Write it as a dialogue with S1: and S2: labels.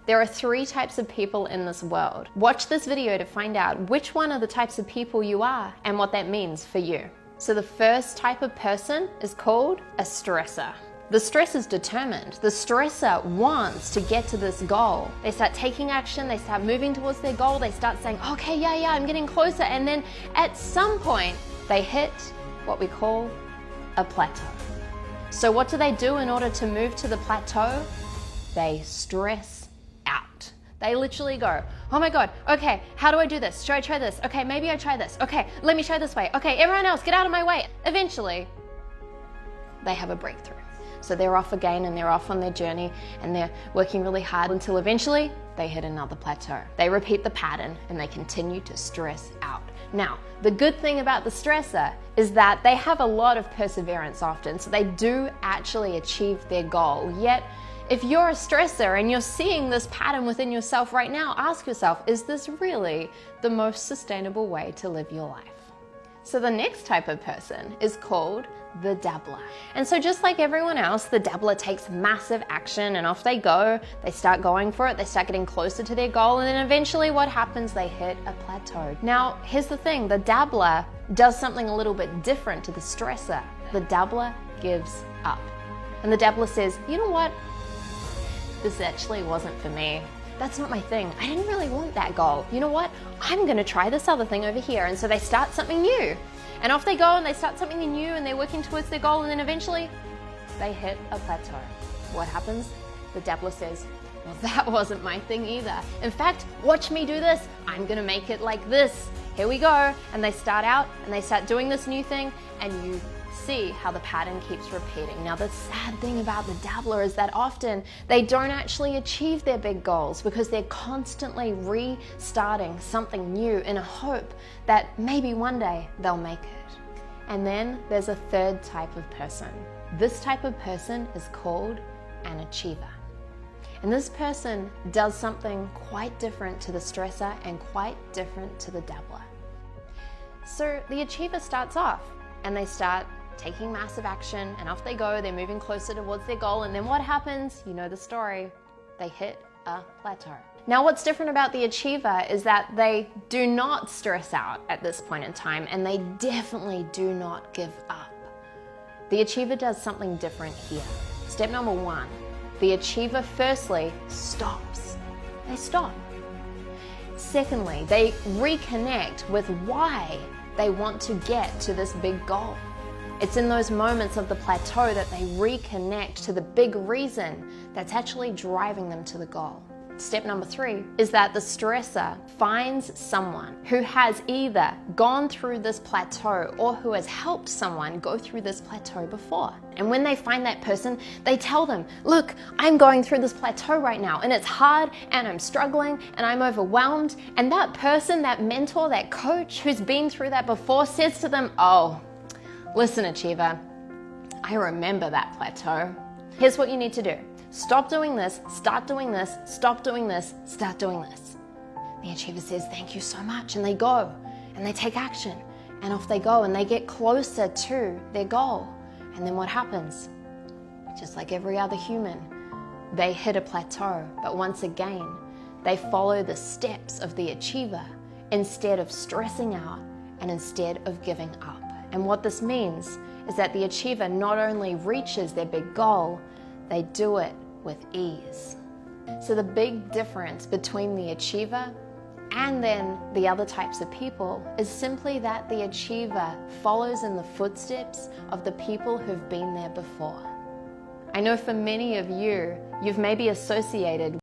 S1: There are 3 types of people in this world. Watch this video to find out which one of the types of people you are and what that means for you. So the first type of person is called a stressor. The stressor is determined. The stressor wants to get to this goal. They start taking action, they start moving towards their goal, they start saying, okay, yeah, I'm getting closer. And then at some point, they hit what we call a plateau. So what do they do in order to move to the plateau? They stress out. They literally go, oh my God, okay, how do I do this? Should I try this? Okay, maybe I try this. Okay, let me try this way. Okay, everyone else, get out of my way. Eventually, they have a breakthrough. So they're off again and they're off on their journey and they're working really hard until eventually they hit another plateau. They repeat the pattern and they continue to stress out. Now, the good thing about the stressor is that they have a lot of perseverance often, so they do actually achieve their goal. Yet, if you're a stressor and you're seeing this pattern within yourself right now, ask yourself, is this really the most sustainable way to live your life? So the next type of person is called the dabbler. And so just like everyone else, the dabbler takes massive action and off they go. They start going for it, they start getting closer to their goal, and then eventually what happens? They hit a plateau. Now, here's the thing, the dabbler does something a little bit different to the stressor. The dabbler gives up. And the dabbler says, you know what? This actually wasn't for me. That's not my thing. I didn't really want that goal. You know what? I'm gonna try this other thing over here. And so they start something new. And off they go and they start something new and they're working towards their goal, and then eventually they hit a plateau. What happens? The dabbler says, well, that wasn't my thing either. In fact, watch me do this. I'm gonna make it like this. Here we go. And they start out and they start doing this new thing, and you see how the pattern keeps repeating. Now, the sad thing about the dabbler is that often they don't actually achieve their big goals because they're constantly restarting something new in a hope that maybe one day they'll make it. And then there's a third type of person. This type of person is called an achiever. And this person does something quite different to the stressor and quite different to the dabbler. So the achiever starts off and they start taking massive action, and off they go, they're moving closer towards their goal, and then what happens? You know the story. They hit a plateau. Now, what's different about the achiever is that they do not stress out at this point in time, and they definitely do not give up. The achiever does something different here. Step number 1, the achiever firstly stops. They stop. Secondly, they reconnect with why they want to get to this big goal. It's in those moments of the plateau that they reconnect to the big reason that's actually driving them to the goal. Step number 3 is that the stressor finds someone who has either gone through this plateau or who has helped someone go through this plateau before. And when they find that person, they tell them, look, I'm going through this plateau right now and it's hard and I'm struggling and I'm overwhelmed. And that person, that mentor, that coach who's been through that before says to them, oh, listen, achiever, I remember that plateau. Here's what you need to do. Stop doing this, start doing this, stop doing this, start doing this. The achiever says, thank you so much. And they go and they take action and off they go and they get closer to their goal. And then what happens? Just like every other human, they hit a plateau. But once again, they follow the steps of the achiever instead of stressing out and instead of giving up. And what this means is that the achiever not only reaches their big goal, they do it with ease. So the big difference between the achiever and then the other types of people is simply that the achiever follows in the footsteps of the people who've been there before. I know for many of you, you've maybe associated